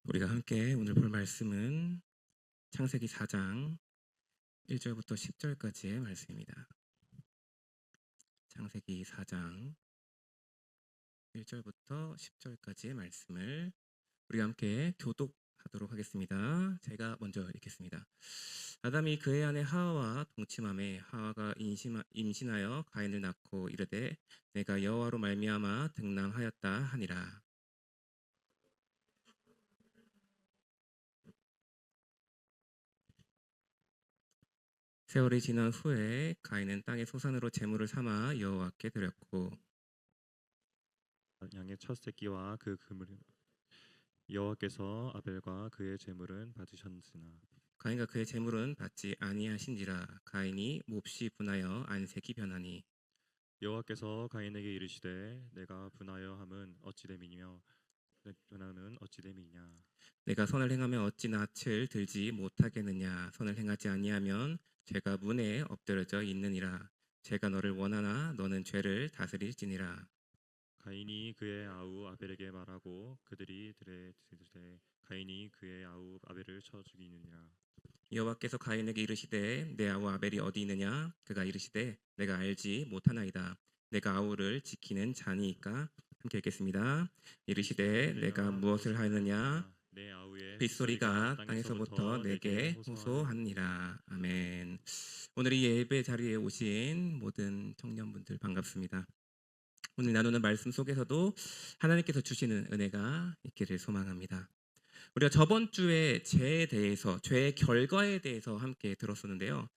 우리가 함께 오늘 볼 말씀은 창세기 4장 1절부터 10절까지의 말씀입니다. 창세기 4장 1절부터 10절까지의 말씀을 우리가 함께 교독하도록 하겠습니다. 제가 먼저 읽겠습니다. 아담이 그의 아내 하와와 동침하매 하와가 임신하여 가인을 낳고 이르되 내가 여호와로 말미암아 등남하였다 하니라. 세월이 지난 후에 가인은 땅의 소산으로 제물을 삼아 여호와께 드렸고 양의 첫 새끼와 그 그물을 여호와께서 아벨과 그의 제물은 받으셨으나 가인과 그의 제물은 받지 아니하신지라. 가인이 몹시 분하여 안색이 변하니 여호와께서 가인에게 이르시되 내가 분하여 함은 어찌 됨이며 내 변함은 어찌 됨이냐. 내가 선을 행하면 어찌 낯을 들지 못하겠느냐. 선을 행하지 아니하면 죄가 문에 엎드려져 있느니라. 죄가 너를 원하나 너는 죄를 다스릴지니라. 가인이 그의 아우 아벨에게 말하고 그들이 들에 가인이 그의 아우 아벨을 쳐 죽이느니라. 여호와께서 가인에게 이르시되 내 아우 아벨이 어디 있느냐. 그가 이르시되 내가 알지 못하나이다. 내가 아우를 지키는 자니이까. 함께 읽겠습니다. 이르시되 내가 무엇을 하느냐. 내 아우의 빗소리가 땅에서부터 내게 호소하니라. 아멘. 오늘 이 예배 자리에 오신 모든 청년분들 반갑습니다. 오늘 나누는 말씀 속에서도 하나님께서 주시는 은혜가 있기를 소망합니다. 우리가 저번 주에 죄에 대해서, 죄의 결과에 대해서 함께 들었었는데요.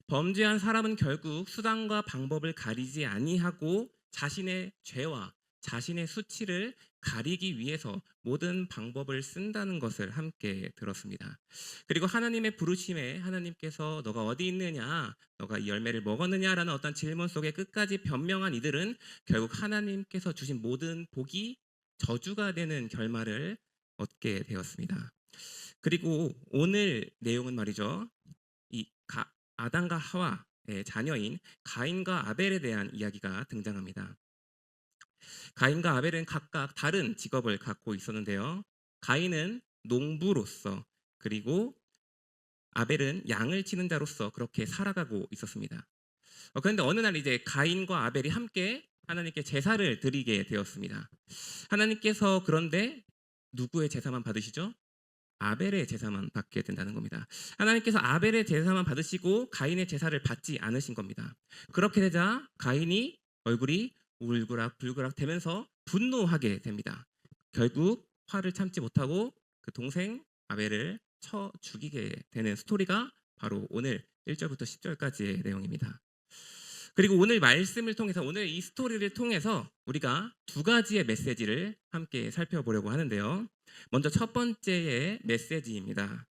범죄한 사람은 결국 수단과 방법을 가리지 아니하고 자신의 죄와 자신의 수치를 가리기 위해서 모든 방법을 쓴다는 것을 함께 들었습니다. 그리고 하나님의 부르심에 하나님께서 너가 어디 있느냐, 너가 이 열매를 먹었느냐라는 어떤 질문 속에 끝까지 변명한 이들은 결국 하나님께서 주신 모든 복이 저주가 되는 결말을 얻게 되었습니다. 그리고 오늘 내용은 말이죠. 이 아담과 하와의 자녀인 가인과 아벨에 대한 이야기가 등장합니다. 가인과 아벨은 각각 다른 직업을 갖고 있었는데요. 가인은 농부로서, 그리고 아벨은 양을 치는 자로서 그렇게 살아가고 있었습니다. 그런데 어느 날 이제 가인과 아벨이 함께 하나님께 제사를 드리게 되었습니다. 하나님께서 그런데 누구의 제사만 받으시죠? 아벨의 제사만 받게 된다는 겁니다. 하나님께서 아벨의 제사만 받으시고 가인의 제사를 받지 않으신 겁니다. 그렇게 되자 가인이 얼굴이 울그락불그락 되면서 분노하게 됩니다. 결국 화를 참지 못하고 그 동생 아벨을 쳐 죽이게 되는 스토리가 바로 오늘 1절부터 10절까지의 내용입니다. 그리고 오늘 말씀을 통해서, 오늘 이 스토리를 통해서 우리가 두 가지의 메시지를 함께 살펴보려고 하는데요. 먼저 첫 번째의 메시지입니다.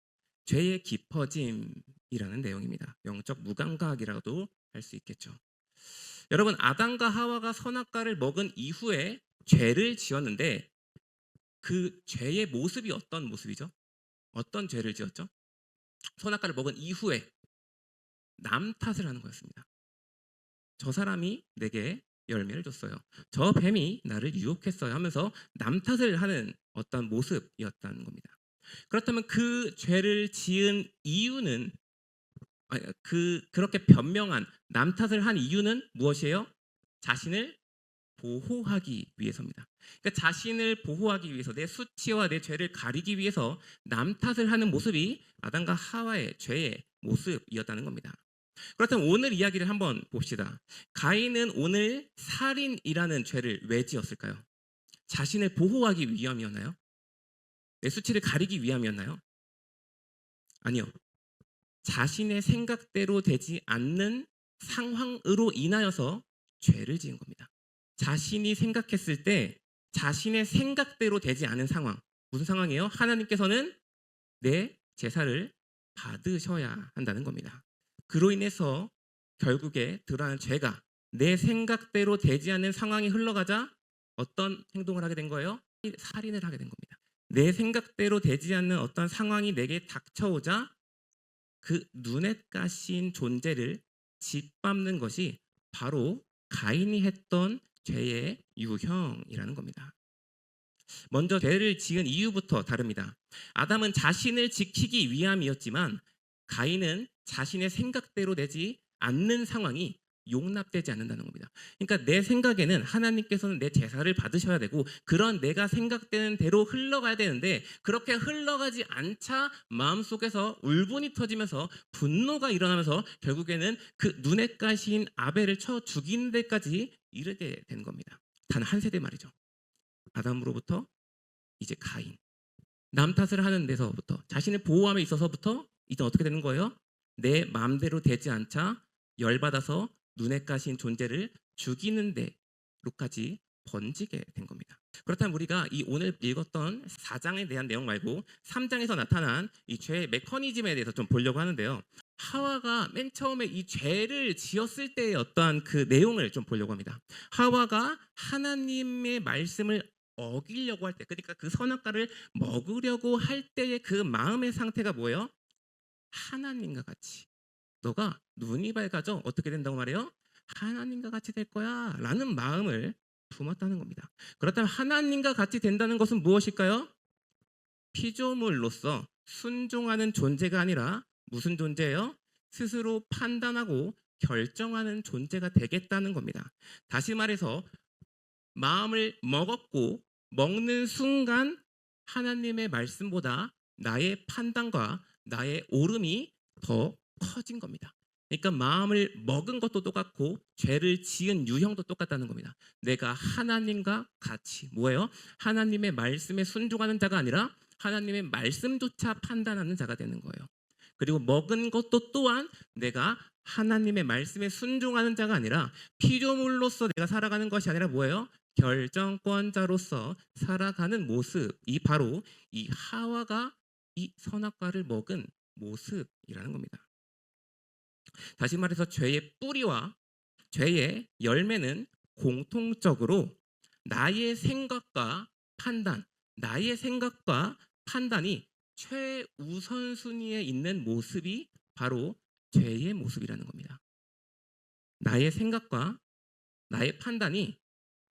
죄의 깊어짐이라는 내용입니다. 영적 무감각이라고도 할 수 있겠죠. 여러분, 아담과 하와가 선악과를 먹은 이후에 죄를 지었는데 그 죄의 모습이 어떤 모습이죠? 어떤 죄를 지었죠? 선악과를 먹은 이후에 남 탓을 하는 거였습니다. 저 사람이 내게 열매를 줬어요. 저 뱀이 나를 유혹했어요 하면서 남 탓을 하는 어떤 모습이었다는 겁니다. 그렇다면 그 죄를 지은 이유는, 그렇게 변명한 남 탓을 한 이유는 무엇이에요? 자신을 보호하기 위해서입니다. 그러니까 자신을 보호하기 위해서, 내 수치와 내 죄를 가리기 위해서 남 탓을 하는 모습이 아담과 하와의 죄의 모습이었다는 겁니다. 그렇다면 오늘 이야기를 한번 봅시다. 가인은 오늘 살인이라는 죄를 왜 지었을까요? 자신을 보호하기 위함이었나요? 내 수치를 가리기 위함이었나요? 아니요. 자신의 생각대로 되지 않는 상황으로 인하여서 죄를 지은 겁니다. 자신이 생각했을 때 자신의 생각대로 되지 않은 상황. 무슨 상황이에요? 하나님께서는 내 제사를 받으셔야 한다는 겁니다. 그로 인해서 결국에 드러난 죄가 내 생각대로 되지 않는 상황이 흘러가자 어떤 행동을 하게 된 거예요? 살인을 하게 된 겁니다. 내 생각대로 되지 않는 어떤 상황이 내게 닥쳐오자 그 눈에 까신 존재를 짓밟는 것이 바로 가인이 했던 죄의 유형이라는 겁니다. 먼저 죄를 지은 이유부터 다릅니다. 아담은 자신을 지키기 위함이었지만 가인은 자신의 생각대로 되지 않는 상황이 용납되지 않는다는 겁니다. 그러니까 내 생각에는 하나님께서는 내 제사를 받으셔야 되고 그런 내가 생각되는 대로 흘러가야 되는데 그렇게 흘러가지 않자 마음속에서 울분이 터지면서 분노가 일어나면서 결국에는 그 눈에 가신 아벨을 쳐 죽이는 데까지 이르게 된 겁니다. 단 한 세대 말이죠. 아담으로부터 이제 가인. 남 탓을 하는 데서부터 자신을 보호함에 있어서부터 이제 어떻게 되는 거예요? 내 마음대로 되지 않자 열받아서 눈에 가신 존재를 죽이는 데로까지 번지게 된 겁니다. 그렇다면 우리가 이 오늘 읽었던 4장에 대한 내용 말고 3장에서 나타난 이 죄의 메커니즘에 대해서 좀 보려고 하는데요. 하와가 맨 처음에 이 죄를 지었을 때의 어떠한 그 내용을 좀 보려고 합니다. 하와가 하나님의 말씀을 어기려고 할 때, 그러니까 그 선악과를 먹으려고 할 때의 그 마음의 상태가 뭐예요? 하나님과 같이. 너가 눈이 밝아져 어떻게 된다고 말해요? 하나님과 같이 될 거야 라는 마음을 품었다는 겁니다. 그렇다면 하나님과 같이 된다는 것은 무엇일까요? 피조물로서 순종하는 존재가 아니라 무슨 존재예요? 스스로 판단하고 결정하는 존재가 되겠다는 겁니다. 다시 말해서 마음을 먹었고 먹는 순간 하나님의 말씀보다 나의 판단과 나의 옳음이 더 커진 겁니다. 그러니까 마음을 먹은 것도 똑같고 죄를 지은 유형도 똑같다는 겁니다. 내가 하나님과 같이 뭐예요? 하나님의 말씀에 순종하는 자가 아니라 하나님의 말씀조차 판단하는 자가 되는 거예요. 그리고 먹은 것도 또한 내가 하나님의 말씀에 순종하는 자가 아니라 피조물로서 내가 살아가는 것이 아니라 뭐예요? 결정권자로서 살아가는 모습이 바로 이 하와가 이 선악과를 먹은 모습이라는 겁니다. 다시 말해서 죄의 뿌리와 죄의 열매는 공통적으로 나의 생각과 판단, 나의 생각과 판단이 최우선순위에 있는 모습이 바로 죄의 모습이라는 겁니다. 나의 생각과 나의 판단이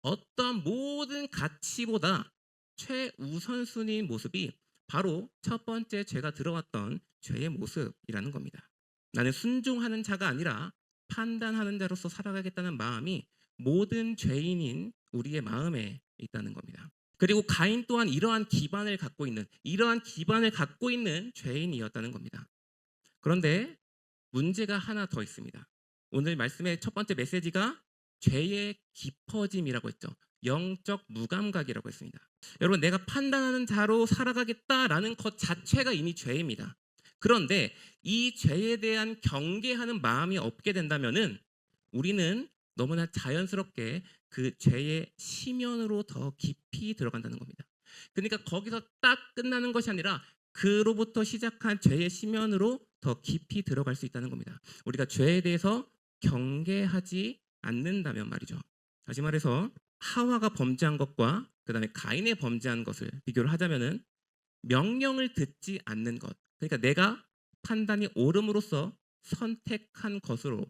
어떠한 모든 가치보다 최우선순위인 모습이 바로 첫 번째 죄가 들어왔던 죄의 모습이라는 겁니다. 나는 순종하는 자가 아니라 판단하는 자로서 살아가겠다는 마음이 모든 죄인인 우리의 마음에 있다는 겁니다. 그리고 가인 또한 이러한 기반을 갖고 있는 죄인이었다는 겁니다. 그런데 문제가 하나 더 있습니다. 오늘 말씀의 첫 번째 메시지가 죄의 깊어짐이라고 했죠. 영적 무감각이라고 했습니다. 여러분, 내가 판단하는 자로 살아가겠다라는 것 자체가 이미 죄입니다. 그런데 이 죄에 대한 경계하는 마음이 없게 된다면은 우리는 너무나 자연스럽게 그 죄의 심연으로 더 깊이 들어간다는 겁니다. 그러니까 거기서 딱 끝나는 것이 아니라 그로부터 시작한 죄의 심연으로 더 깊이 들어갈 수 있다는 겁니다. 우리가 죄에 대해서 경계하지 않는다면 말이죠. 다시 말해서 하와가 범죄한 것과 그다음에 가인의 범죄한 것을 비교를 하자면은 명령을 듣지 않는 것. 그러니까 내가 판단이 옳음으로써 선택한 것으로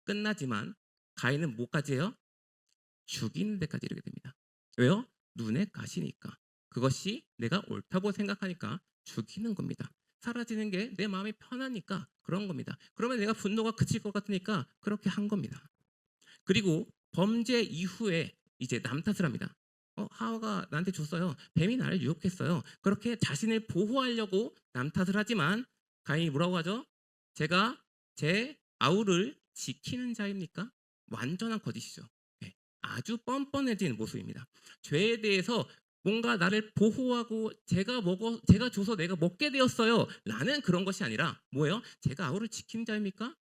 끝나지만 가인은 뭐까지 해요? 죽이는 데까지 이르게 됩니다. 왜요? 눈에 가시니까. 그것이 내가 옳다고 생각하니까 죽이는 겁니다. 사라지는 게 내 마음이 편하니까 그런 겁니다. 그러면 내가 분노가 그칠 것 같으니까 그렇게 한 겁니다. 그리고 범죄 이후에 이제 남 탓을 합니다. 하와가 나한테 줬어요. 뱀이 나를 유혹했어요. 그렇게 자신을 보호하려고 남 탓을 하지만 가인이 뭐라고 하죠? 제가 제 아우를 지키는 자입니까? 완전한 거짓이죠. 네, 아주 뻔뻔해진 모습입니다. 죄에 대해서 뭔가 나를 보호하고 제가 줘서 내가 먹게 되었어요 라는 그런 것이 아니라 뭐예요? 제가 아우를 지키는 자입니까?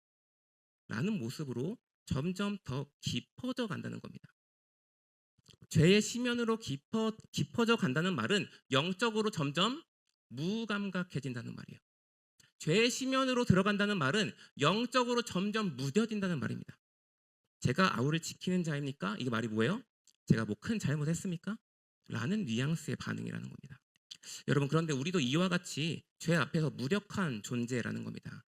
라는 모습으로 점점 더 깊어져 간다는 겁니다. 죄의 심연으로 깊어져 간다는 말은 영적으로 점점 무감각해진다는 말이에요. 죄의 심연으로 들어간다는 말은 영적으로 점점 무뎌진다는 말입니다. 제가 아우를 지키는 자입니까? 이게 말이 뭐예요? 제가 뭐 큰 잘못했습니까? 라는 뉘앙스의 반응이라는 겁니다. 여러분, 그런데 우리도 이와 같이 죄 앞에서 무력한 존재라는 겁니다.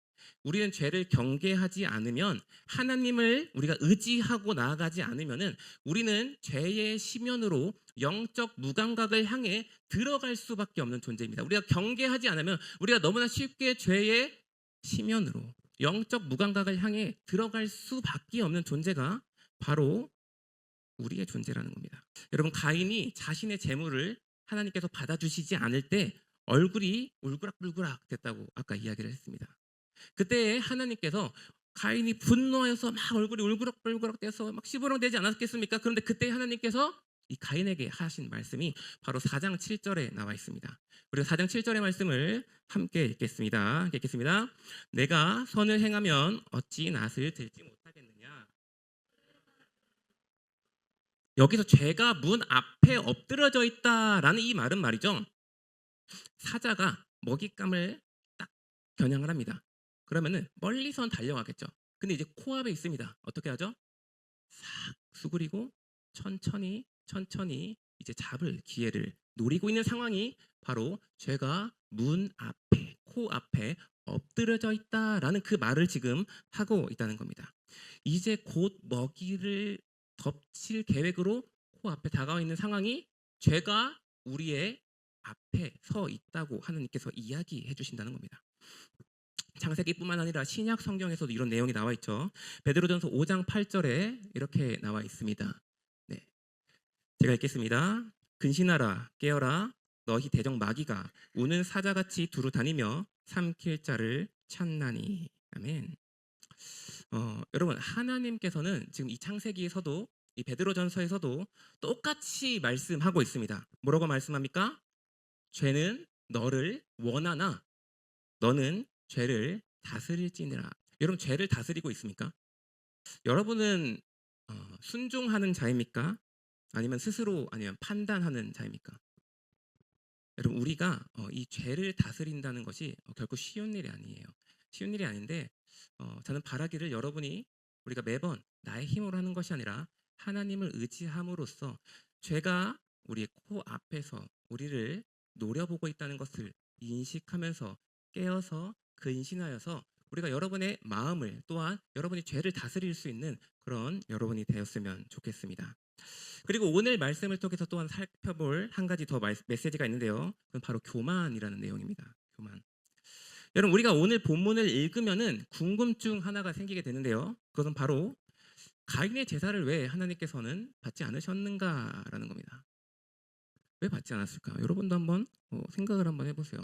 우리는 죄를 경계하지 않으면, 하나님을 우리가 의지하고 나아가지 않으면은 우리는 죄의 심연으로 영적 무감각을 향해 들어갈 수밖에 없는 존재입니다. 우리가 경계하지 않으면 우리가 너무나 쉽게 죄의 심연으로 영적 무감각을 향해 들어갈 수밖에 없는 존재가 바로 우리의 존재라는 겁니다. 여러분, 가인이 자신의 재물을 하나님께서 받아주시지 않을 때 얼굴이 울그락불그락 됐다고 아까 이야기를 했습니다. 그때 하나님께서 가인이 분노해서 막 얼굴이 울그락불그락 돼서 막 시부렁대지 않았겠습니까? 그런데 그때 하나님께서 이 가인에게 하신 말씀이 바로 4장 7절에 나와 있습니다. 우리가 4장 7절의 말씀을 함께 읽겠습니다. 내가 선을 행하면 어찌 낫을 들지 못하겠느냐. 여기서 죄가 문 앞에 엎드러져 있다라는 이 말은 말이죠, 사자가 먹잇감을 딱 겨냥을 합니다. 그러면은 멀리선 달려가겠죠. 근데 이제 코앞에 있습니다. 어떻게 하죠? 싹 수그리고 천천히 이제 잡을 기회를 노리고 있는 상황이 바로 죄가 문 앞에, 코앞에 엎드려져 있다라는 그 말을 지금 하고 있다는 겁니다. 이제 곧 먹이를 덮칠 계획으로 코앞에 다가와 있는 상황이 죄가 우리의 앞에 서 있다고 하나님께서 이야기해 주신다는 겁니다. 창세기뿐만 아니라 신약 성경에서도 이런 내용이 나와 있죠. 베드로전서 5장 8절에 이렇게 나와 있습니다. 네, 제가 읽겠습니다. 근신하라, 깨어라, 너희 대적 마귀가 우는 사자같이 두루 다니며 삼킬 자를 찾나니. 아멘. 여러분, 하나님께서는 지금 이 창세기에서도 이 베드로전서에서도 똑같이 말씀하고 있습니다. 뭐라고 말씀합니까? 죄는 너를 원하나 너는 죄를 다스릴지니라. 여러분, 죄를 다스리고 있습니까? 여러분은 순종하는 자입니까? 아니면 스스로, 아니면 판단하는 자입니까? 여러분, 우리가 이 죄를 다스린다는 것이 결코 쉬운 일이 아니에요. 쉬운 일이 아닌데 저는 바라기를 여러분이 우리가 매번 나의 힘으로 하는 것이 아니라 하나님을 의지함으로써 죄가 우리의 코앞에서 우리를 노려보고 있다는 것을 인식하면서 깨어서 근신하여서 우리가 여러분의 마음을, 또한 여러분이 죄를 다스릴 수 있는 그런 여러분이 되었으면 좋겠습니다. 그리고 오늘 말씀을 통해서 또한 살펴볼 한 가지 더 메시지가 있는데요, 그건 바로 교만이라는 내용입니다. 교만. 여러분, 우리가 오늘 본문을 읽으면은 궁금증 하나가 생기게 되는데요, 그것은 바로 가인의 제사를 왜 하나님께서는 받지 않으셨는가라는 겁니다. 왜 받지 않았을까? 여러분도 한번 생각을 한번 해보세요.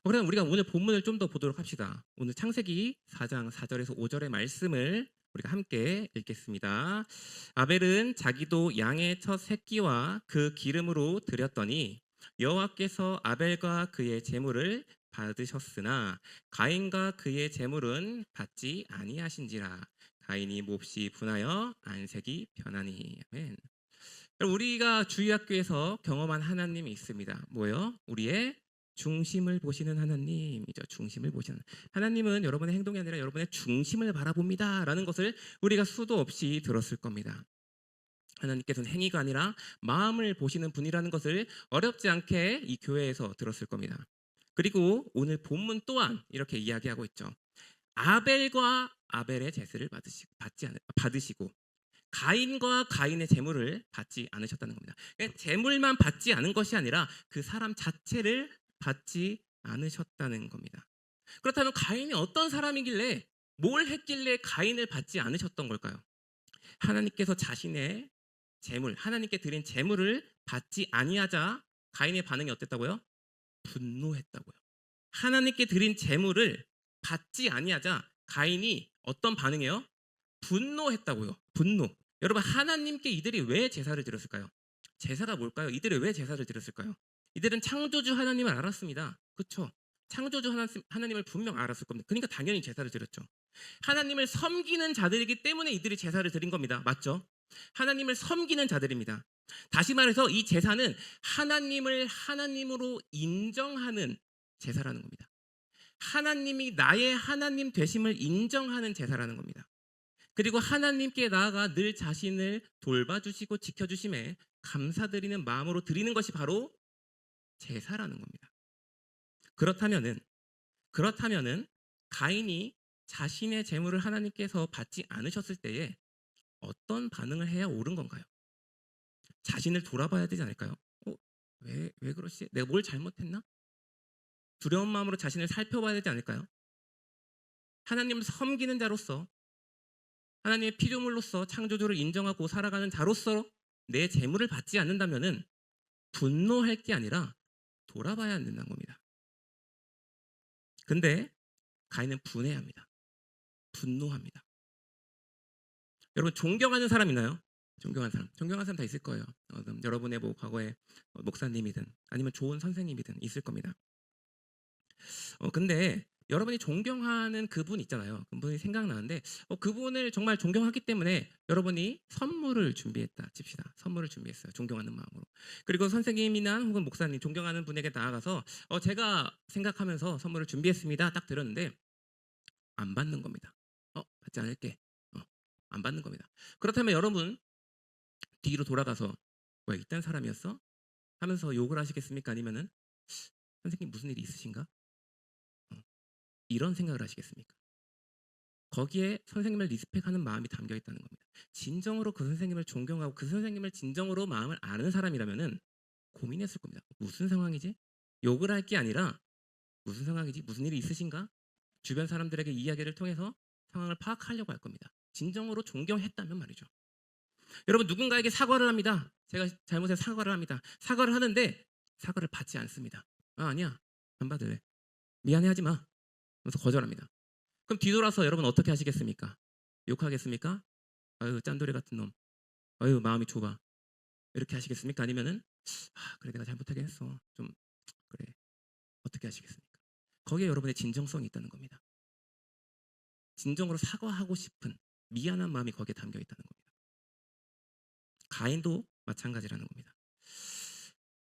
그럼 우리가 오늘 본문을 좀 더 보도록 합시다. 오늘 창세기 4장 4절에서 5절의 말씀을 우리가 함께 읽겠습니다. 아벨은 자기도 양의 첫 새끼와 그 기름으로 드렸더니 여호와께서 아벨과 그의 제물을 받으셨으나 가인과 그의 제물은 받지 아니하신지라. 가인이 몹시 분하여 안색이 변하니. 아멘. 우리가 주일학교에서 경험한 하나님이 있습니다. 뭐예요? 우리의 중심을 보시는 하나님이죠. 중심을 보시는 하나님은 여러분의 행동이 아니라 여러분의 중심을 바라봅니다 라는 것을 우리가 수도 없이 들었을 겁니다. 하나님께서는 행위가 아니라 마음을 보시는 분이라는 것을 어렵지 않게 이 교회에서 들었을 겁니다. 그리고 오늘 본문 또한 이렇게 이야기하고 있죠. 아벨과 아벨의 제사를 받으시고 가인과 가인의 제물을 받지 않으셨다는 겁니다. 그러니까 제물만 받지 않은 것이 아니라 그 사람 자체를 받지 않으셨다는 겁니다. 그렇다면 가인이 어떤 사람이길래, 뭘 했길래 가인을 받지 않으셨던 걸까요? 하나님께서 자신의 제물, 하나님께 드린 제물을 받지 아니하자 가인의 반응이 어땠다고요? 분노했다고요. 하나님께 드린 제물을 받지 아니하자 가인이 어떤 반응이에요? 분노했다고요. 분노. 여러분, 하나님께 이들이 왜 제사를 드렸을까요? 제사가 뭘까요? 이들이 왜 제사를 드렸을까요? 이들은 창조주 하나님을 알았습니다. 그렇죠? 창조주 하나님을 분명 알았을 겁니다. 그러니까 당연히 제사를 드렸죠. 하나님을 섬기는 자들이기 때문에 이들이 제사를 드린 겁니다. 맞죠? 하나님을 섬기는 자들입니다. 다시 말해서 이 제사는 하나님을 하나님으로 인정하는 제사라는 겁니다. 하나님이 나의 하나님 되심을 인정하는 제사라는 겁니다. 그리고 하나님께 나아가 늘 자신을 돌봐주시고 지켜주심에 감사드리는 마음으로 드리는 것이 바로 제사라는 겁니다. 그렇다면은 가인이 자신의 재물을 하나님께서 받지 않으셨을 때에 어떤 반응을 해야 옳은 건가요? 자신을 돌아봐야 되지 않을까요? 왜 그러지? 내가 뭘 잘못했나? 두려운 마음으로 자신을 살펴봐야 되지 않을까요? 하나님을 섬기는 자로서, 하나님의 피조물로서 창조주를 인정하고 살아가는 자로서 내 재물을 받지 않는다면은 분노할 게 아니라 돌아봐야 한다는 겁니다. 근데 가인은 분해합니다. 분노합니다. 여러분 존경하는 사람 있나요? 존경하는 사람 다 있을 거예요. 여러분의 뭐 과거에 목사님이든 아니면 좋은 선생님이든 있을 겁니다. 근데 여러분이 존경하는 그분 있잖아요. 그분이 생각나는데 그분을 정말 존경하기 때문에 여러분이 선물을 준비했다 칩시다. 선물을 준비했어요. 존경하는 마음으로. 그리고 선생님이나 혹은 목사님 존경하는 분에게 나아가서 제가 생각하면서 선물을 준비했습니다. 딱 들었는데 안 받는 겁니다. 받지 않을게. 안 받는 겁니다. 그렇다면 여러분 뒤로 돌아가서 왜 이딴 사람이었어? 하면서 욕을 하시겠습니까? 아니면은 선생님 무슨 일이 있으신가? 이런 생각을 하시겠습니까? 거기에 선생님을 리스펙하는 마음이 담겨 있다는 겁니다. 진정으로 그 선생님을 존경하고 그 선생님을 진정으로 마음을 아는 사람이라면은 고민했을 겁니다. 무슨 상황이지? 욕을 할 게 아니라 무슨 상황이지? 무슨 일이 있으신가? 주변 사람들에게 이야기를 통해서 상황을 파악하려고 할 겁니다. 진정으로 존경했다면 말이죠. 여러분 누군가에게 사과를 합니다. 제가 잘못해서 사과를 합니다. 사과를 하는데 사과를 받지 않습니다. 아니야 안 받을래. 미안해하지 마. 그래서 거절합니다. 그럼 뒤돌아서 여러분 어떻게 하시겠습니까? 욕하겠습니까? 아유 짠돌이 같은 놈. 아유 마음이 좁아. 이렇게 하시겠습니까? 아니면은 그래 내가 잘못하긴 했어. 좀 그래. 어떻게 하시겠습니까? 거기에 여러분의 진정성이 있다는 겁니다. 진정으로 사과하고 싶은 미안한 마음이 거기에 담겨 있다는 겁니다. 가인도 마찬가지라는 겁니다.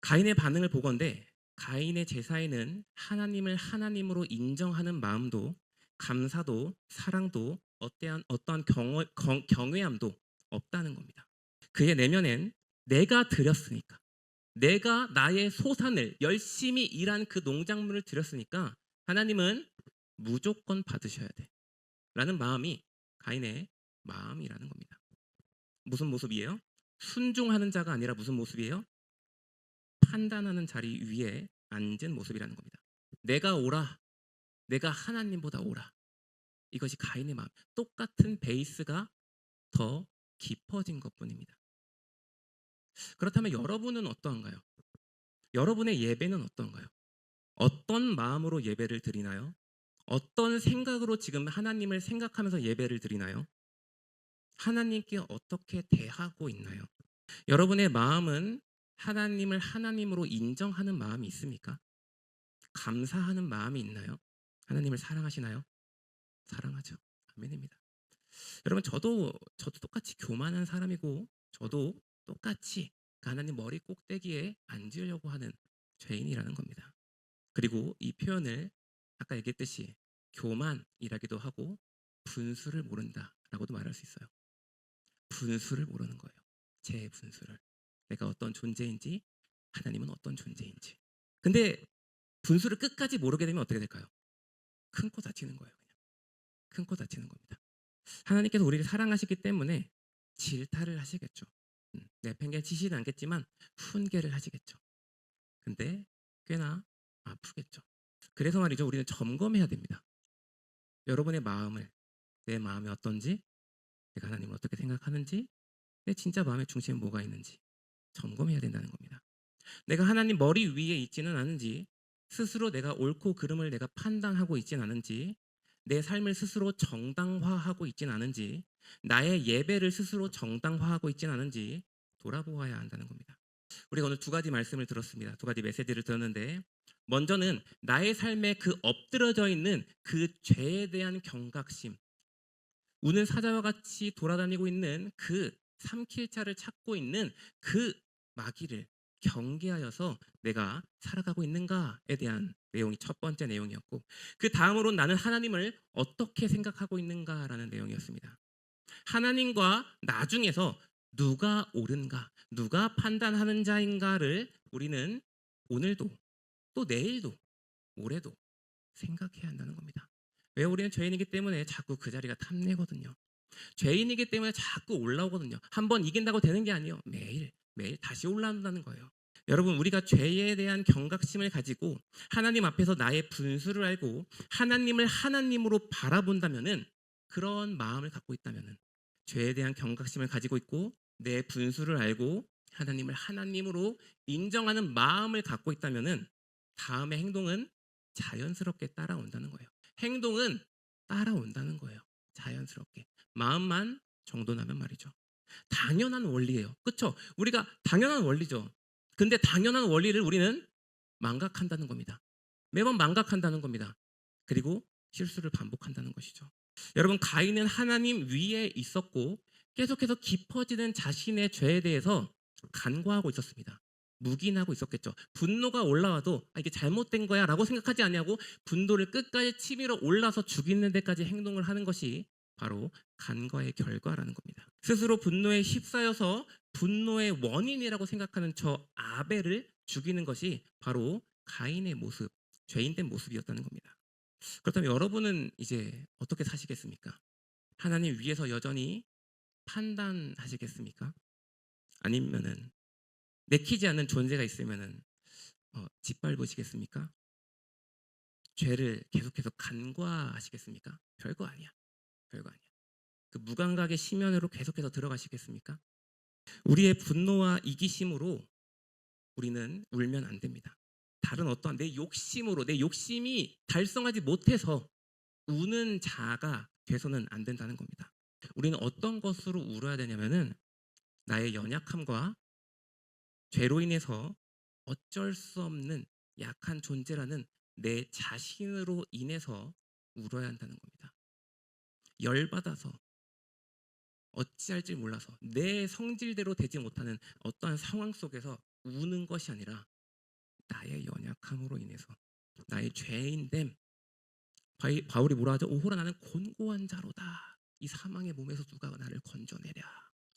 가인의 반응을 보건대 가인의 제사에는 하나님을 하나님으로 인정하는 마음도 감사도 사랑도 어떠한 경외함도 없다는 겁니다. 그의 내면엔 내가 드렸으니까, 내가 나의 소산을 열심히 일한 그 농작물을 드렸으니까 하나님은 무조건 받으셔야 돼 라는 마음이 가인의 마음이라는 겁니다. 무슨 모습이에요? 순종하는 자가 아니라 무슨 모습이에요? 판단하는 자리 위에 앉은 모습이라는 겁니다. 내가 옳아, 내가 하나님보다 옳아. 이것이 가인의 마음. 똑같은 베이스가 더 깊어진 것뿐입니다. 그렇다면 여러분은 어떠한가요? 여러분의 예배는 어떤가요? 어떤 마음으로 예배를 드리나요? 어떤 생각으로 지금 하나님을 생각하면서 예배를 드리나요? 하나님께 어떻게 대하고 있나요? 여러분의 마음은 하나님을 하나님으로 인정하는 마음이 있습니까? 감사하는 마음이 있나요? 하나님을 사랑하시나요? 사랑하죠. 아멘입니다. 여러분 저도 똑같이 교만한 사람이고 저도 똑같이 하나님 머리 꼭대기에 앉으려고 하는 죄인이라는 겁니다. 그리고 이 표현을 아까 얘기했듯이 교만이라기도 하고 분수를 모른다라고도 말할 수 있어요. 분수를 모르는 거예요. 제 분수를. 내가 어떤 존재인지 하나님은 어떤 존재인지. 근데 분수를 끝까지 모르게 되면 어떻게 될까요? 큰 코 다치는 거예요. 그냥. 큰 코 다치는 겁니다. 하나님께서 우리를 사랑하시기 때문에 질타를 하시겠죠. 내팽개치시는 않겠지만 훈계를 하시겠죠. 근데 꽤나 아프겠죠. 그래서 말이죠. 우리는 점검해야 됩니다. 여러분의 마음을, 내 마음이 어떤지, 내가 하나님을 어떻게 생각하는지, 내 진짜 마음의 중심에 뭐가 있는지 점검해야 된다는 겁니다. 내가 하나님 머리 위에 있지는 않은지, 스스로 내가 옳고 그름을 내가 판단하고 있지는 않은지, 내 삶을 스스로 정당화하고 있지는 않은지, 나의 예배를 스스로 정당화하고 있지는 않은지 돌아보아야 한다는 겁니다. 우리가 오늘 두 가지 말씀을 들었습니다. 두 가지 메시지를 들었는데 먼저는 나의 삶에 그 엎드려져 있는 그 죄에 대한 경각심, 우는 사자와 같이 돌아다니고 있는 그 삼킬 자를 찾고 있는 그 마귀를 경계하여서 내가 살아가고 있는가에 대한 내용이 첫 번째 내용이었고, 그 다음으로 나는 하나님을 어떻게 생각하고 있는가라는 내용이었습니다. 하나님과 나 중에서 누가 옳은가, 누가 판단하는 자인가를 우리는 오늘도 또 내일도 올해도 생각해야 한다는 겁니다. 왜 우리는 죄인이기 때문에 자꾸 그 자리가 탐내거든요. 죄인이기 때문에 자꾸 올라오거든요. 한번 이긴다고 되는 게 아니에요. 매일 매일 다시 올라온다는 거예요. 여러분, 우리가 죄에 대한 경각심을 가지고 하나님 앞에서 나의 분수를 알고 하나님을 하나님으로 바라본다면은, 그런 마음을 갖고 있다면은, 죄에 대한 경각심을 가지고 있고 내 분수를 알고 하나님을 하나님으로 인정하는 마음을 갖고 있다면은, 다음의 행동은 자연스럽게 따라온다는 거예요. 행동은 따라온다는 거예요. 자연스럽게. 마음만 정돈하면 말이죠. 당연한 원리예요. 그렇죠? 우리가 당연한 원리죠. 근데 당연한 원리를 우리는 망각한다는 겁니다. 매번 망각한다는 겁니다. 그리고 실수를 반복한다는 것이죠. 여러분, 가인은 하나님 위에 있었고 계속해서 깊어지는 자신의 죄에 대해서 간과하고 있었습니다. 묵인하고 있었겠죠. 분노가 올라와도 이게 잘못된 거야 라고 생각하지 아니하고 분노를 끝까지 치밀어 올라서 죽이는 데까지 행동을 하는 것이 바로 간과의 결과라는 겁니다. 스스로 분노에 휩싸여서 분노의 원인이라고 생각하는 저 아벨을 죽이는 것이 바로 가인의 모습, 죄인된 모습이었다는 겁니다. 그렇다면 여러분은 이제 어떻게 사시겠습니까? 하나님 위에서 여전히 판단하시겠습니까? 아니면은 내키지 않는 존재가 있으면은 짓밟으시겠습니까? 죄를 계속해서 간과하시겠습니까? 별거 아니야. 별거 아니야. 그 무감각의 심연으로 계속해서 들어가시겠습니까? 우리의 분노와 이기심으로 우리는 울면 안 됩니다. 다른 어떠한 내 욕심으로, 내 욕심이 달성하지 못해서 우는 자가 돼서는 안 된다는 겁니다. 우리는 어떤 것으로 울어야 되냐면은, 나의 연약함과 죄로 인해서 어쩔 수 없는 약한 존재라는 내 자신으로 인해서 울어야 한다는 겁니다. 열받아서 어찌할지 몰라서 내 성질대로 되지 못하는 어떠한 상황 속에서 우는 것이 아니라, 나의 연약함으로 인해서, 나의 죄인됨. 바울이 뭐라 하죠? 오호라 나는 곤고한 자로다. 이 사망의 몸에서 누가 나를 건져내랴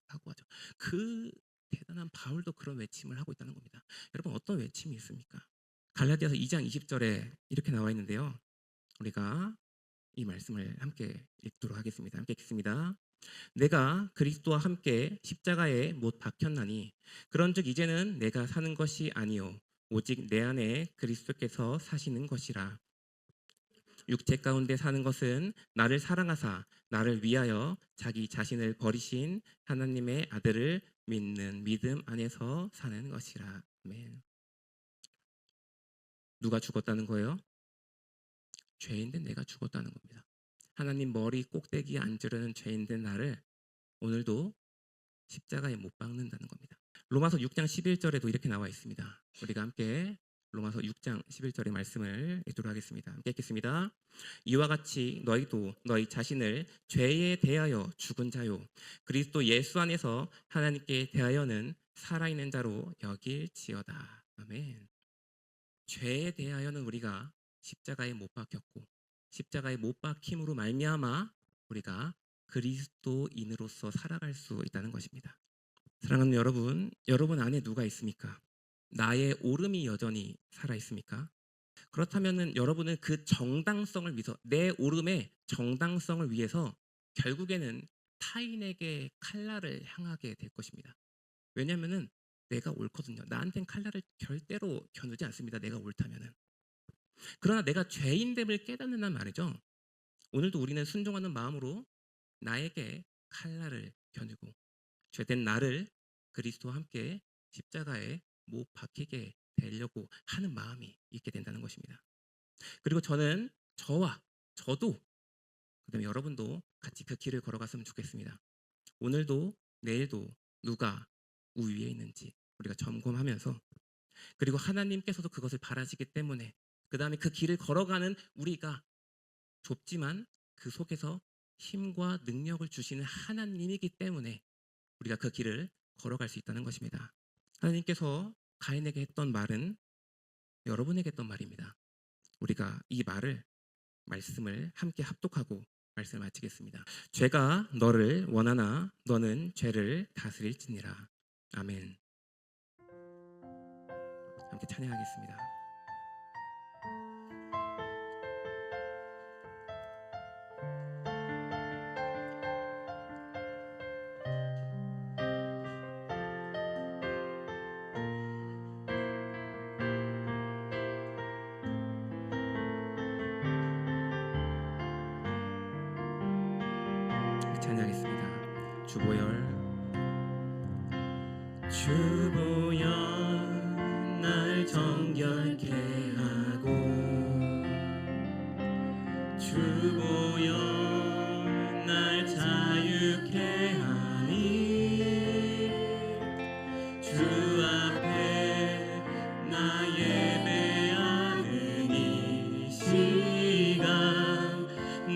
라고 하죠. 그 대단한 바울도 그런 외침을 하고 있다는 겁니다. 여러분, 어떤 외침이 있습니까? 갈라디아서 2장 20절에 이렇게 나와 있는데요. 우리가 이 말씀을 함께 읽도록 하겠습니다. 함께 읽습니다. 내가 그리스도와 함께 십자가에 못 박혔나니 그런즉 이제는 내가 사는 것이 아니요 오직 내 안에 그리스도께서 사시는 것이라. 육체 가운데 사는 것은 나를 사랑하사 나를 위하여 자기 자신을 버리신 하나님의 아들을 믿는 믿음 안에서 사는 것이라. 아멘. 누가 죽었다는 거예요? 죄인된 내가 죽었다는 겁니다. 하나님 머리 꼭대기에 앉으려는 죄인된 나를 오늘도 십자가에 못 박는다는 겁니다. 로마서 6장 11절에도 이렇게 나와 있습니다. 우리가 함께 로마서 6장 11절의 말씀을 읽도록 하겠습니다. 함께 읽겠습니다. 이와 같이 너희도 너희 자신을 죄에 대하여 죽은 자요 그리스도 예수 안에서 하나님께 대하여는 살아있는 자로 여길지어다. 아멘. 죄에 대하여는 우리가 십자가에 못 박혔고, 십자가에 못 박힘으로 말미암아 우리가 그리스도인으로서 살아갈 수 있다는 것입니다. 사랑하는 여러분, 여러분 안에 누가 있습니까? 나의 오름이 여전히 살아 있습니까? 그렇다면은 여러분은 그 정당성을 위해서, 내 오름의 정당성을 위해서 결국에는 타인에게 칼날을 향하게 될 것입니다. 왜냐하면은 내가 옳거든요. 나한텐 칼날을 절대로 겨누지 않습니다. 내가 옳다면은. 그러나 내가 죄인됨을 깨닫는 한 말이죠. 오늘도 우리는 순종하는 마음으로 나에게 칼날을 겨누고 죄된 나를 그리스도와 함께 십자가에 못 박히게 되려고 하는 마음이 있게 된다는 것입니다. 그리고 저도 그다음에 여러분도 같이 그 길을 걸어갔으면 좋겠습니다. 오늘도 내일도 누가 우위에 있는지 우리가 점검하면서, 그리고 하나님께서도 그것을 바라시기 때문에, 그 다음에 그 길을 걸어가는 우리가 좁지만 그 속에서 힘과 능력을 주시는 하나님이기 때문에 우리가 그 길을 걸어갈 수 있다는 것입니다. 하나님께서 가인에게 했던 말은 여러분에게 했던 말입니다. 우리가 이 말씀을 함께 합독하고 말씀을 마치겠습니다. 죄가 너를 원하나 너는 죄를 다스릴지니라. 아멘. 함께 찬양하겠습니다. 찬양하겠습니다. 주보열. 주보열 날 정결케 하고, 주보열 날 자유케 하니, 주 앞에 나 예배하는 이 시간,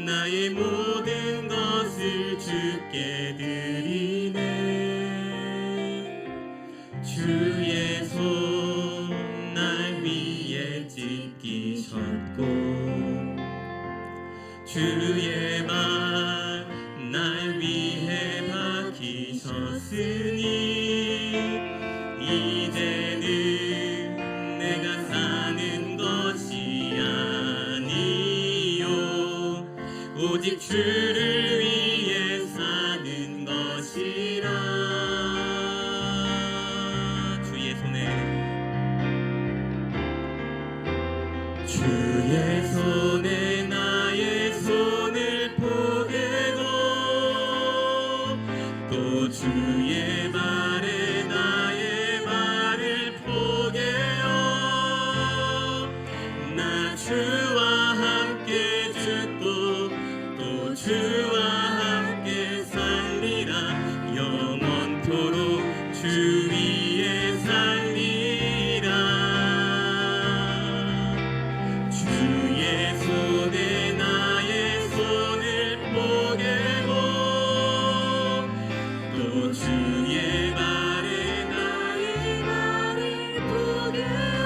나의 모든 것을 주께 드리네. 주의 손 날 위에 찢기셨고, 주의 발 날 위해 박히셨으니, 이제는 내가 사는 것이 아니요 오직 주를 위해 사는 것이라. 주의 손에 나의 손을 포개고, 또 주의 발에 나의 발을 포개어, 나 주와 함께 죽고 또 주와 함께 살리라. 영원토록 주 위에 살리라. 주의 손에 나의 손을 포개고, 또 주의 발에 나의 발을 포개어,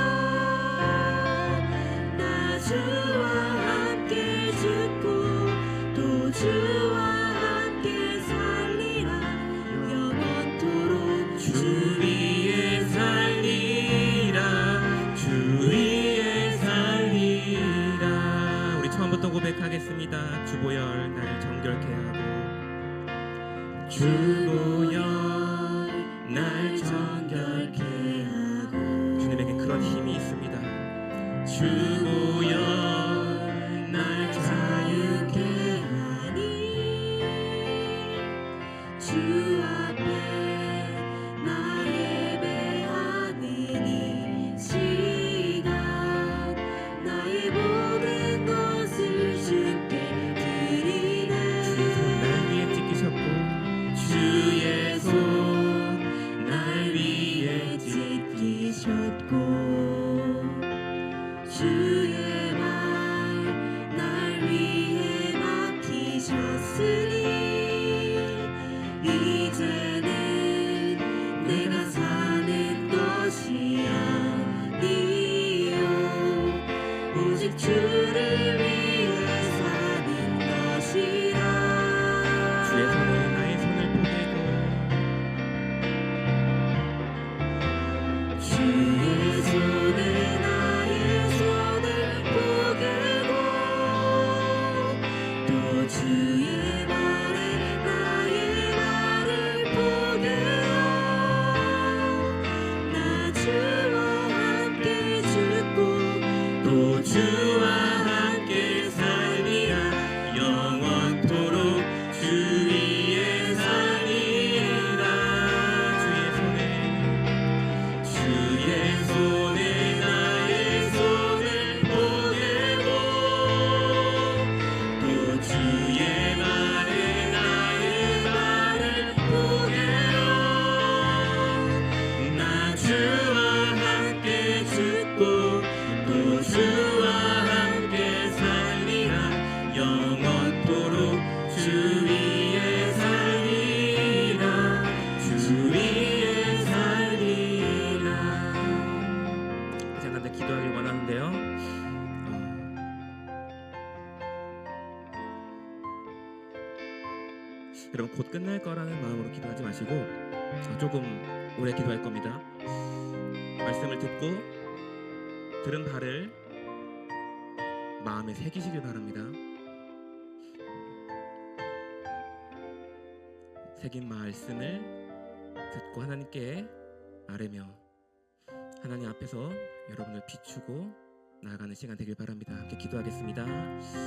나 주와 함께 죽고 또 주와 함께 살리라. 영원토록 주 위에 살리라. 주 위에 살리라. 우리 처음부터 고백하겠습니다. 주보열 날 정결케 하고, 주보열 날 정결케 하고. 주님에게 그런 힘이 있습니다. 주보열 날 자유케 하니, 주 앞에 나 예배하는 이 시간, 나의 모든 것을 주께 드리네. 주의 손 날 위에 찢기셨고, 주의 손 날 위에 찢기셨고, 주의 발 날 위에 박히셨으니, 이제는 내가 사는 것이 아니요 오직 주를 위해 사는 것이라. 주의 손에 나의 손을 포개고, 주의 손에 나의 손을 포개고, 또 주의 발에 나의 발을 포개어, 나 주와 함께 죽고 또 주와 함께 살리라. 영원토록 주 위에 살리라. 주의 손에 나의 손을 포개고, 또 주의 발에 나의 발을 포개어, 나 주와 함께 죽고 또 주와 함께 살리라. 영원토록 주 위에 살리라. 주 위에 살리라. 잠깐 더 기도하길 원하는데요. 여러분 곧 끝날 거라는 마음으로 기도하지 마시고 조금 오래 기도할 겁니다. 말씀을 듣고 들은 바를 마음에 새기시길 바랍니다. 새긴 말씀을 듣고 하나님께 아뢰며 하나님 앞에서 여러분을 비추고 나아가는 시간 되길 바랍니다. 함께 기도하겠습니다.